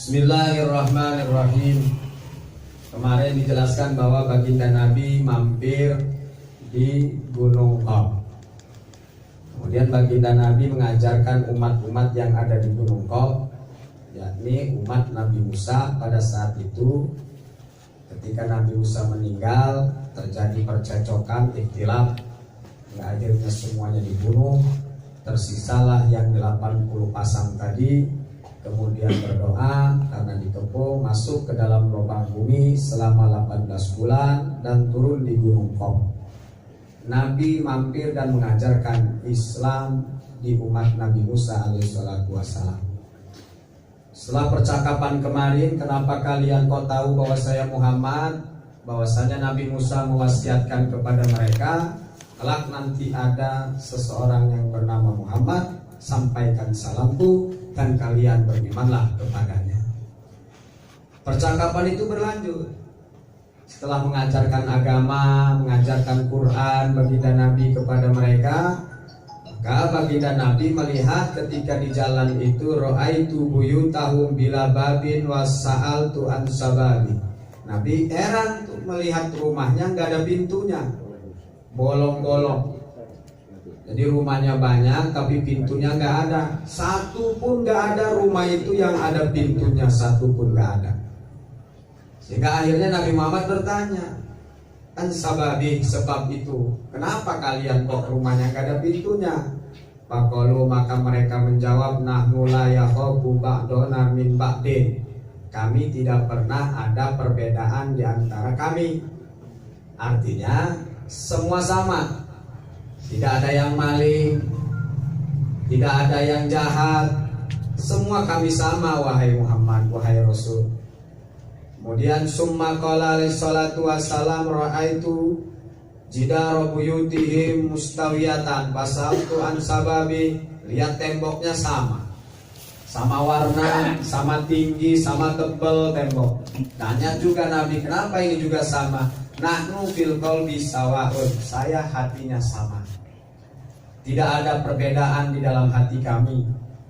Bismillahirrahmanirrahim. Kemarin dijelaskan bahwa baginda Nabi mampir di Gunung Qaf. Kemudian baginda Nabi mengajarkan umat-umat yang ada di Gunung Qaf, yakni umat Nabi Musa. Pada saat itu ketika Nabi Musa meninggal, terjadi percecokan, ikhtilaf, akhirnya semuanya dibunuh. Tersisalah yang 80 pasang tadi. Kemudian berdoa karena dikepung, masuk ke dalam lubang bumi selama 18 bulan dan turun di Gunung Qaf. Nabi mampir dan mengajarkan Islam di umat Nabi Musa alaihissalatu wassalam. Setelah percakapan kemarin, kenapa kalian kok tahu bahwa saya Muhammad? Bahwasanya Nabi Musa mewasiatkan kepada mereka, kelak nanti ada seseorang yang bernama Muhammad, sampaikan salamku dan kalian berimanlah kepadanya. Percakapan itu berlanjut. Setelah mengajarkan agama, mengajarkan Quran baginda Nabi kepada mereka, maka baginda Nabi melihat ketika di jalan itu, ra'aitu buyutahum bila babin wasa'altu an sababi. Nabi heran tuh melihat rumahnya nggak ada pintunya, bolong-bolong. Jadi rumahnya banyak tapi pintunya nggak ada. Satu pun nggak ada rumah itu yang ada pintunya, satu pun nggak ada. Sehingga akhirnya Nabi Muhammad bertanya, an sababi, sebab itu, kenapa kalian kok rumahnya nggak ada pintunya? Faqalu, maka mereka menjawab, nahnu la yakhafu ba'duna min ba'din. Kami tidak pernah ada perbedaan di antara kami. Artinya semua sama. Tidak ada yang maling, tidak ada yang jahat. Semua kami sama, wahai Muhammad, wahai Rasul. Kemudian summa qala alaihi salatu wassalam, ra'aitu jidara buyutihim mustawiyatan fasaltu an sababi. Lihat temboknya sama warna, sama tinggi, sama tebal tembok. Tanya juga Nabi, kenapa ini juga sama? Nahnu fil qalbi sawa'un, saya hatinya sama. Tidak ada perbedaan di dalam hati kami.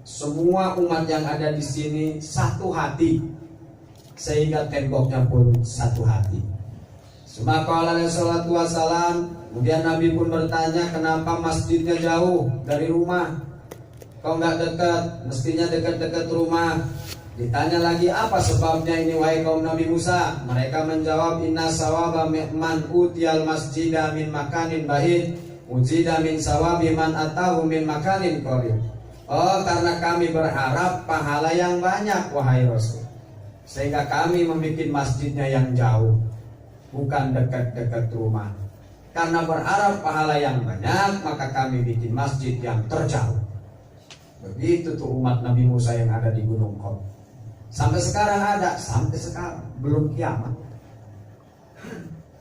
Semua umat yang ada di sini satu hati, sehingga temboknya pun satu hati. Semaka alaihi salatu wassalam. Kemudian Nabi pun bertanya, kenapa masjidnya jauh dari rumah? Kok nggak dekat? Mestinya dekat-dekat rumah. Ditanya lagi, apa sebabnya ini wahai kaum Nabi Musa? Mereka menjawab, inna sawaba man utiyal masjidah min makanin bahid ujida min sawabi man atahu min makanin qarib. Oh, karena kami berharap pahala yang banyak, wahai Rasul, sehingga kami membuat masjidnya yang jauh, bukan dekat-dekat rumah. Karena berharap pahala yang banyak, maka kami bikin masjid yang terjauh. Begitu tuh umat Nabi Musa yang ada di Gunung Qaf. Sampai sekarang ada, sampai sekarang belum kiamat.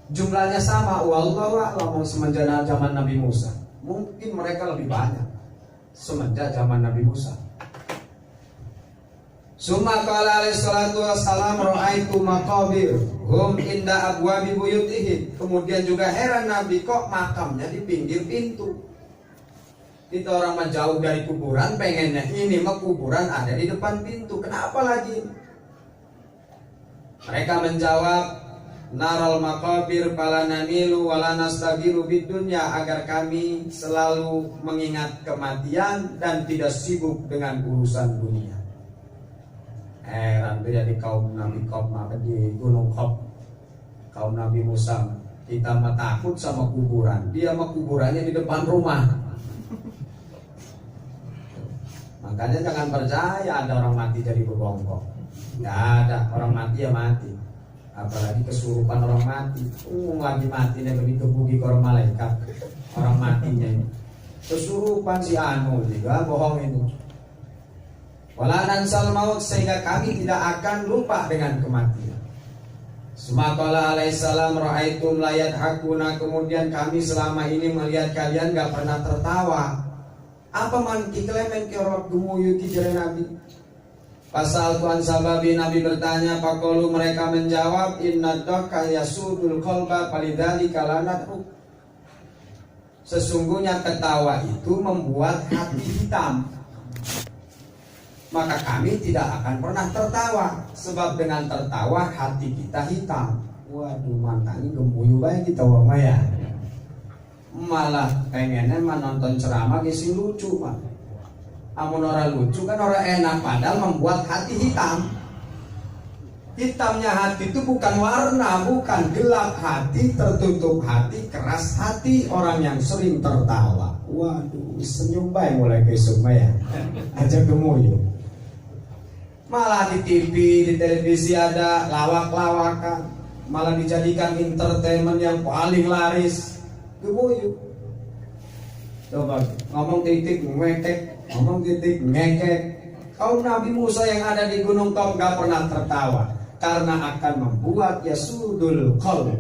Jumlahnya sama, wallahu a'lam, semenjak zaman Nabi Musa. Mungkin mereka lebih banyak semenjak zaman Nabi Musa. Summa qala alaihi salatu wassalam, ra'aitu maqabir hum inda abwabi buyutihim. Kemudian juga heran Nabi, kok makamnya di pinggir pintu. Itu orang mah jauh dari kuburan, pengennya ini mah kuburan ada di depan pintu. Kenapa lagi? Mereka menjawab, naral maqabir fala namilu wala nastagiru bidunya, agar kami selalu mengingat kematian dan tidak sibuk dengan urusan dunia. Heran terjadi kaum Nabi Qaf di Gunung Qaf. Kaum Nabi Musa, kita mah takut sama kuburan, dia mah kuburannya di depan rumah. Makanya jangan percaya ada orang mati jadi berbongkok. Nggak ada, orang mati ya mati. Apalagi kesurupan orang mati. Lagi matinya begitu bugi ke orang malaikat. Orang matinya ini kesurupan si anu juga bohong itu. Wala nansal maut, sehingga kami tidak akan lupa dengan kematian. Semaqala alaihissalam, ra'aitum layat hakuna. Kemudian kami selama ini melihat kalian gak pernah tertawa. Apa man kiklemen kerok gumuyu kijere Nabi. Pasal tuan sababi, Nabi bertanya, faqalu, mereka menjawab, inna dhaka yasudul qalba falidhalika lanad'u. Sesungguhnya ketawa itu membuat hati hitam. maka kami tidak akan pernah tertawa, sebab dengan tertawa hati kita hitam. Waduh, mantannya gembuyu baik kita wama ya. Malah pengennya nonton ceramah gisi lucu mah. Amun orang lucu kan orang enak, padahal membuat hati hitam. Hitamnya hati itu bukan warna, bukan gelap hati, tertutup hati, keras hati, orang yang sering tertawa. Waduh, senyum baik mulai besok ya. Aja gemuyu. Malah di TV, di televisi ada lawak-lawakan, malah dijadikan entertainment yang paling laris. Gemuyu. Coba ngomong titik ngekek, ngomong titik ngekek. Kaum Nabi Musa yang ada di Gunung Tom gak pernah tertawa, karena akan membuat yasudul qalb,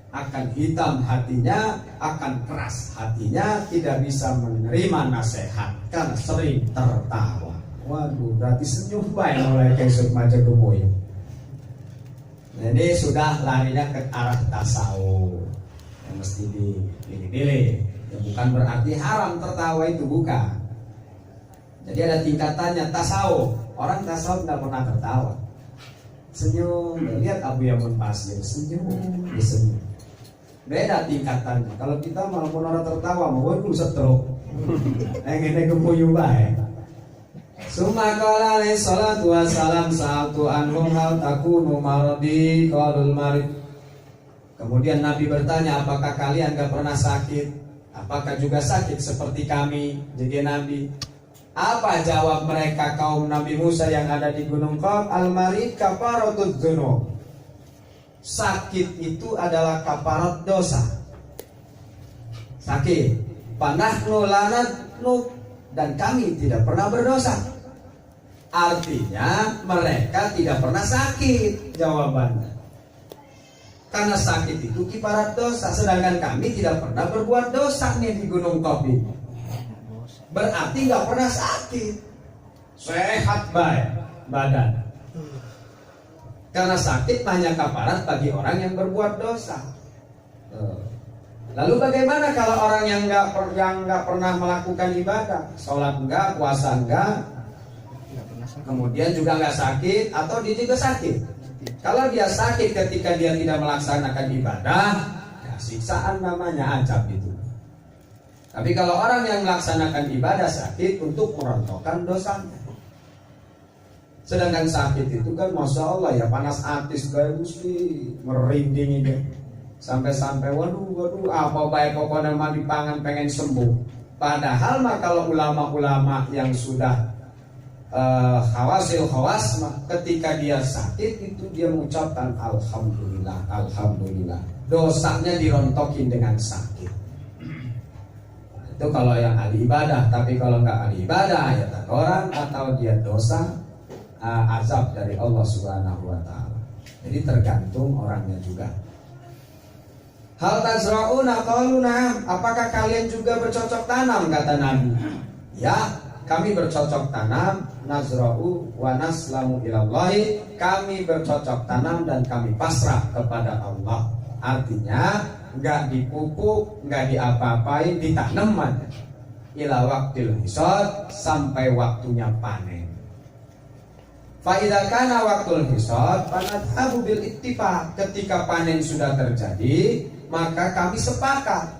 akan hitam hatinya, akan keras hatinya, tidak bisa menerima nasihat karena sering tertawa. Waduh, berarti senyum baik mulai kesuk maca gemoy. Jadi sudah larinya ke arah tasawuf yang mesti dipilih. Ya, bukan berarti haram tertawa, itu bukan. Jadi ada tingkatannya tasawuf. Orang tasawuf tidak pernah tertawa. Senyum, lihat Abu Yamun Pasir, senyum, senyum. Beda tingkatannya. Kalau kita malah mau orang tertawa, mau waduh setruk. Ini kepuyu baik. Summa qala alaihi salatu wassalam sa'altu anhum hal takunu maradi qalul marid. Kemudian Nabi bertanya, apakah kalian gak pernah sakit? Apakah juga sakit seperti kami? Jadi Nabi, apa jawab mereka kaum Nabi Musa yang ada di Gunung Qaf? Al-marid kafaratud dzunub. Sakit itu adalah kafarat dosa. Sakit. Panahnu lanatnu, dan kami tidak pernah berdosa. Artinya mereka tidak pernah sakit, jawabannya. Karena sakit itu kifarat dosa, sedangkan kami tidak pernah berbuat dosa nih di Gunung Qaf ini. Berarti nggak pernah sakit, sehat baik badan. Karena sakit hanya kafarat bagi orang yang berbuat dosa. Lalu bagaimana kalau orang yang nggak pernah melakukan ibadah, sholat enggak, puasa enggak, kemudian juga nggak sakit, atau dia juga sakit? Kalau dia sakit ketika dia tidak melaksanakan ibadah, ya siksaan namanya, azab itu. Tapi kalau orang yang melaksanakan ibadah sakit untuk merontokkan dosanya. Sedangkan sakit itu kan masya Allah ya, panas atis kayak mesti merinding ini. Sampai-sampai waduh apa baik pokoknya mah dipangan pengen sembuh. Padahal mah kalau ulama-ulama yang sudah khawasil khawas, ketika dia sakit itu dia mengucapkan alhamdulillah, alhamdulillah. Dosanya dirontokin dengan sakit. Itu kalau yang ahli ibadah. Tapi kalau nggak ahli ibadah ya orang atau dia dosa, azab dari Allah Subhanahu wa taala. Jadi tergantung orangnya juga. Hal tazra'una qalu na'am, apakah kalian juga bercocok tanam, kata Nabi. Ya, kami bercocok tanam, nazra'u wa naslamu ilallahi, kami bercocok tanam dan kami pasrah kepada Allah. Artinya nggak dipupuk, nggak diapa-apain, ditanam aja. Ila waqtil hisad, sampai waktunya panen. Fa idza kana waqtul hisad fanadhabu bil ittifaq, ketika panen sudah terjadi, maka kami sepakat,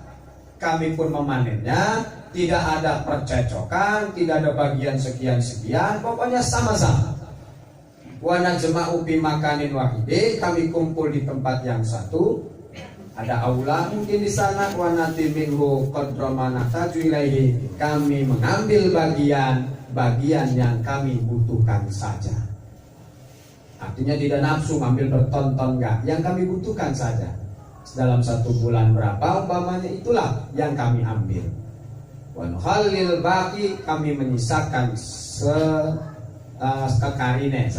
kami pun memanennya, tidak ada percecokan, tidak ada bagian sekian-sekian, pokoknya sama-sama. Wa najma'u bi makanin wahidin, kami kumpul di tempat yang satu, ada aula mungkin di sana, wa nati minhu qadra ma nahtaju ilaihi, kami mengambil bagian yang kami butuhkan saja. Artinya tidak nafsu ngambil bertonton, enggak, yang kami butuhkan saja. Dalam satu bulan berapa umpamanya, itulah yang kami ambil. Wa nukhallil baqi, kami menyisakan sekekarine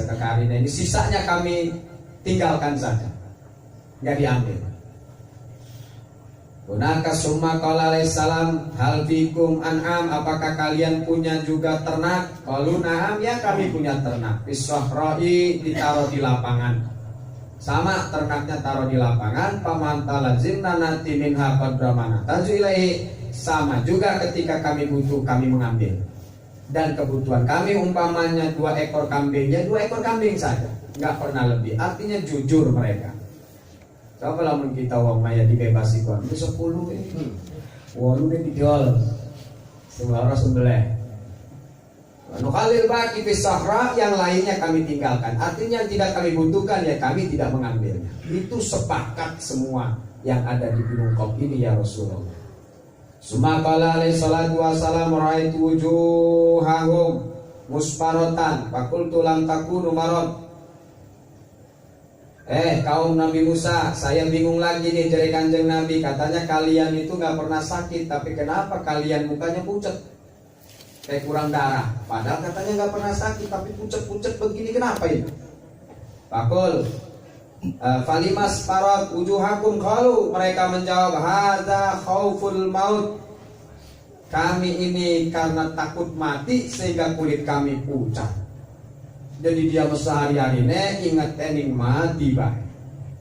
ini, sisanya kami tinggalkan saja, nggak diambil. Gunaka summa qala alaihi salam hal fikum an'am, apakah kalian punya juga ternak? Qalu na'am, ya kami punya ternak. Fisahra'i, ditaruh di lapangan. Sama, ternaknya taruh di lapangan. Pamantalazimna nati minha qadra ma nahtaju ilaihi, sama juga ketika kami butuh kami mengambil. dan kebutuhan kami. Umpamanya 2 ekor kambingnya 2 ekor kambing saja, nggak pernah lebih. Artinya jujur mereka. Coba lamun kita wong maya dibebasi kon, ini 10 ini, walu deh dijual, semua sembelih. Nukhalil baki fisahra, yang lainnya kami tinggalkan. Artinya yang tidak kami butuhkan ya kami tidak mengambilnya. Itu sepakat semua yang ada di Gunung Qaf ini ya Rasulullah. Sumakala alaihi salatu wassalam ra'aitu wujuhahum musparatan fakultu lam takunu marad. Kaum Nabi Musa, saya bingung lagi nih dari Kanjeng Nabi. Katanya kalian itu gak pernah sakit, tapi kenapa kalian mukanya pucat? Kayak kurang darah. Padahal katanya gak pernah sakit, tapi pucat-pucat begini, kenapa itu? Fakul Falimas parat wujuhakum qalu, mereka menjawab hadza khauful maut. Kami ini karena takut mati sehingga kulit kami pucat. Jadi dia sehari-hari ingat ening mati baik.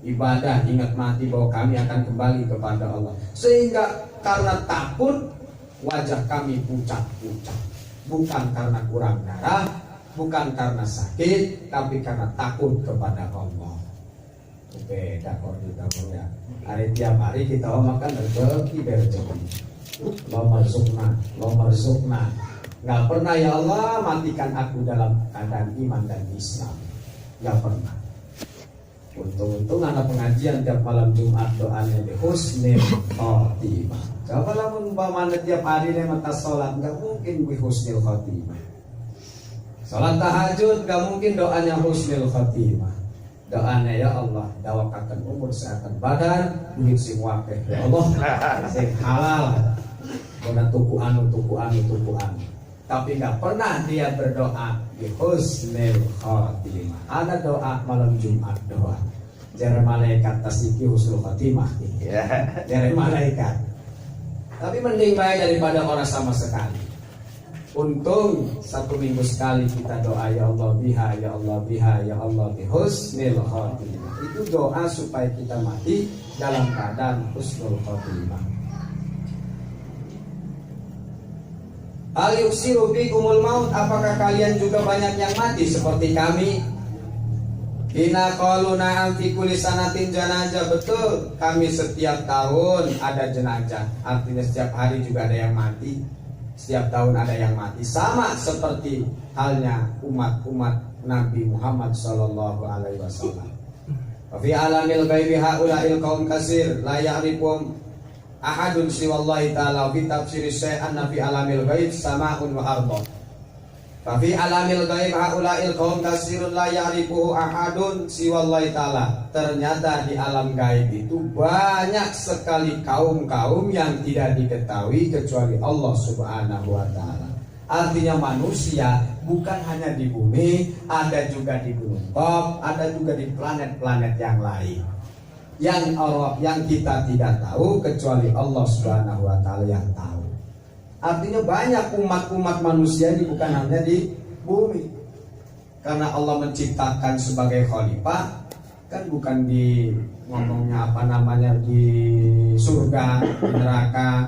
Ibadah ingat mati bahwa kami akan kembali kepada Allah. Sehingga karena takut wajah kami pucat-pucat. Bukan karena kurang darah, bukan karena sakit, tapi karena takut kepada Allah. Beda kok kita punya. Hari tiap hari kita makan rezeki lo mersukna. Gak pernah ya Allah matikan aku dalam keadaan iman dan Islam. Gak pernah. Untung-untung ada pengajian tiap malam Jumat, doanya di husnul khotimah. Coba lah umpamanya tiap hari mata sholat, gak mungkin di husnul khotimah. Sholat tahajud gak mungkin doanya husnul khotimah. Doanya ya Allah, dawakakan umur seakan badan, duit sing wakeh ya Allah, sing halal. Kena tuku anu. Tapi gak pernah dia berdoa di husnul khotimah. Ada doa malam Jumat doa. Jare malaikat tasiki husnul khotimah. Jare malaikat. Tapi mending baik daripada orang sama sekali. Untung 1 minggu sekali kita doa ya Allah biha, ya Allah biha, ya Allah bi husnul khotimah. Itu doa supaya kita mati dalam keadaan husnul khotimah. Al yuksiru bikumul maut, apakah kalian juga banyak yang mati seperti kami? Hina qalu na'am fi kulli sanatin janazah. Betul, kami setiap tahun ada jenazah. Artinya setiap hari juga ada yang mati. Setiap tahun ada yang mati. Sama seperti halnya umat-umat Nabi Muhammad sallallahu alaihi wasallam. Wa fi alamil ghaibi haula'il qaum kasir la ya'rifum ahadun siwallahi ta'ala. Fi tafsir syai'an fi alamil ghaib sama'un wa ardh. Fa fi alamil ghaib haula'il qaum kasirun la ya'rifuhu ahadun siwallahi ta'ala. Ternyata di alam gaib itu banyak sekali kaum-kaum yang tidak diketahui kecuali Allah Subhanahu wa ta'ala. Artinya manusia bukan hanya di bumi, ada juga di Gunung Qaf, ada juga di planet-planet yang lain. Yang kita tidak tahu kecuali Allah Subhanahu wa ta'ala yang tahu. Artinya banyak umat-umat manusia ini bukan hanya di bumi. Karena Allah menciptakan sebagai khalifah, kan bukan di ngomongnya di surga, di neraka.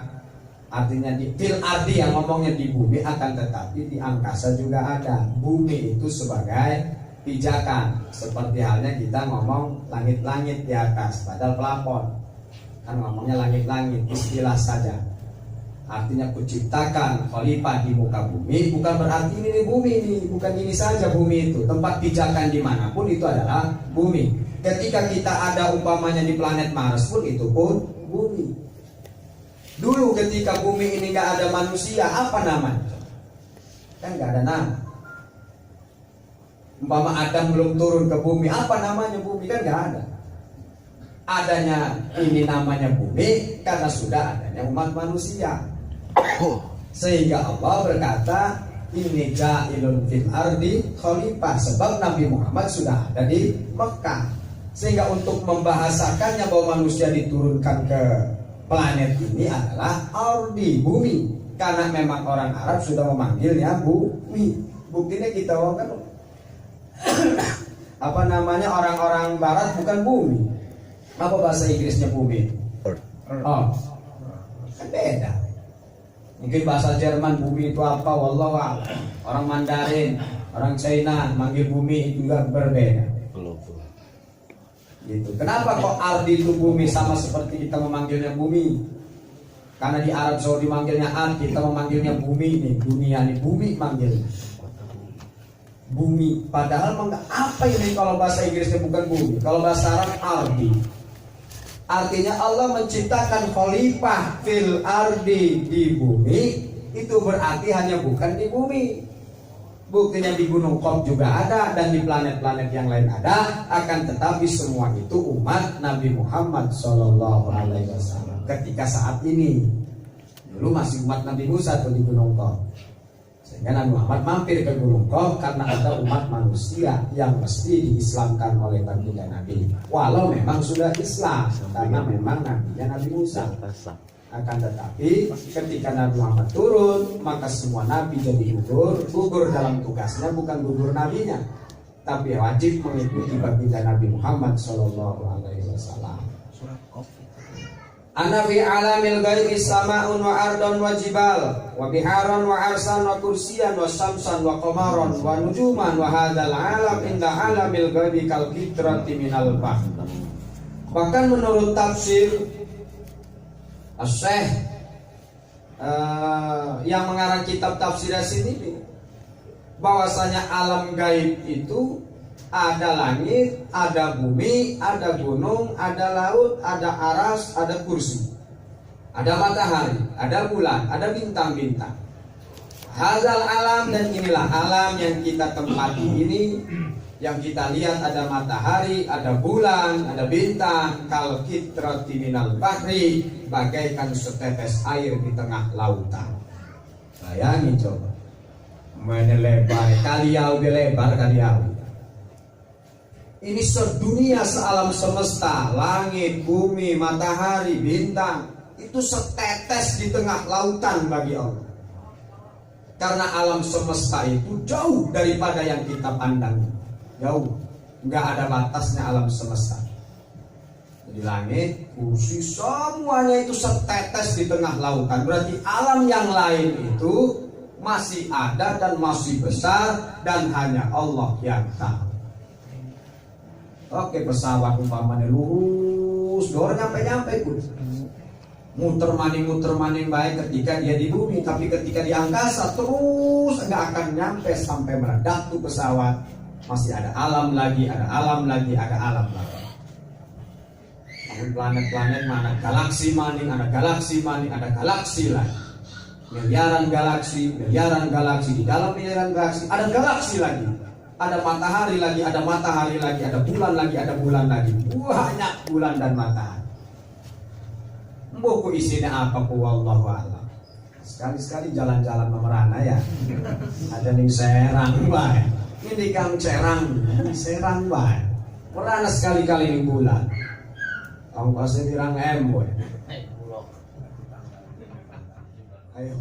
Artinya di fil ardi yang ngomongnya di bumi, akan tetapi di angkasa juga ada. Bumi itu sebagai pijakan, seperti halnya kita ngomong langit-langit di atas, padahal pelapon kan ngomongnya langit-langit, istilah saja. Artinya kuciptakan khalifah di muka bumi, bukan berarti ini bumi ini, bukan ini saja bumi itu. Tempat pijakan dimanapun itu adalah bumi. Ketika kita ada umpamanya di planet Mars pun itu pun bumi. Dulu ketika bumi ini gak ada manusia, apa namanya? Kan gak ada nama. Umpama Adam belum turun ke bumi, apa namanya bumi? Kan gak ada. Adanya ini namanya bumi karena sudah adanya umat manusia. Sehingga Allah berkata, ini ja'ilun fil ardi khalifah. Sebab Nabi Muhammad sudah ada di Mekah. Sehingga untuk membahasakannya bahwa manusia diturunkan ke planet ini adalah ardi, bumi. Karena memang orang Arab sudah memanggilnya bumi. Buktinya kita kan apa namanya, orang-orang barat bukan bumi. Apa bahasa Inggrisnya bumi? Oh, kan beda. Mungkin bahasa Jerman bumi itu apa, wallahu a'lam. Orang Mandarin, orang China manggil bumi juga berbeda. Gitu. Kenapa kok ardi itu bumi sama seperti kita memanggilnya bumi? Karena di Arab Saudi manggilnya ard, kita memanggilnya bumi nih, dunia nih bumi manggil. Bumi, padahal apa ini kalau bahasa Inggrisnya bukan bumi? Kalau bahasa Arab ardi. Artinya Allah menciptakan khalifah fil ardi di bumi, itu berarti hanya bukan di bumi. Buktinya di Gunung Qom juga ada dan di planet-planet yang lain ada, akan tetapi semua itu umat Nabi Muhammad SAW. Ketika saat ini, dulu masih umat Nabi Musa tuh di Gunung Qom. Sehingga Nabi Muhammad mampir ke Gunung Qom karena ada umat manusia yang mesti diislamkan oleh baginda Nabi. Walau memang sudah Islam, karena memang nabinya Nabi Musa. Akan tetapi ketika Nabi Muhammad turun, maka semua nabi jadi gugur dalam tugasnya, bukan gugur nabinya, tapi wajib mengikuti baginda Nabi Muhammad SAW. Ana fi alamil ghaibi sama'un wa ardun wa jibal wa biharan wa arsan wa kursiyan wa syamsan wa qamaran wa nujuman wa hadzal alam inda alamil ghaibi kal fitrati minal bahr. Bahkan menurut tafsir Syekh yang mengarang kitab tafsir sini, bahwasanya alam gaib itu ada langit, ada bumi, ada gunung, ada laut, ada aras, ada kursi, ada matahari, ada bulan, ada bintang-bintang. Hazal alam, dan inilah alam yang kita tempati ini. Yang kita lihat ada matahari, ada bulan, ada bintang, kal fitrati minal bahri, bagaikan setetes air di tengah lautan. Bayangin coba, menelebar kaliau lebar kaliau. Ini sedunia, sealam semesta, langit, bumi, matahari, bintang, itu setetes di tengah lautan bagi Allah. Karena alam semesta itu jauh daripada yang kita pandang. Jauh, nggak ada batasnya alam semesta. Jadi langit, kursi, semuanya itu setetes di tengah lautan. Berarti alam yang lain itu masih ada dan masih besar, dan hanya Allah yang tahu. Oke, pesawat umpamanya lurus, dor nyampe-nyampe pun. Muter maning baik ketika dia di bumi, tapi ketika di angkasa terus nggak akan nyampe sampai meledak tuh pesawat. Masih ada alam lagi, ada alam lagi, ada alam lagi. Namun planet-planet mana, galaksi maning, ada galaksi maning, ada galaksi lagi. Miliaran galaksi, di dalam miliaran galaksi ada galaksi lagi. Ada matahari lagi, ada matahari lagi, ada bulan lagi, ada bulan lagi. Banyak bulan dan matahari. Buku isinya apa ku wallahu a'lam. Sekali-sekali jalan-jalan memerana ya. Ada ning Serang bae. Ini Kang Serang bae. Merana sekali-kali ning bulan. Ongkosnya pirang M we. Ayo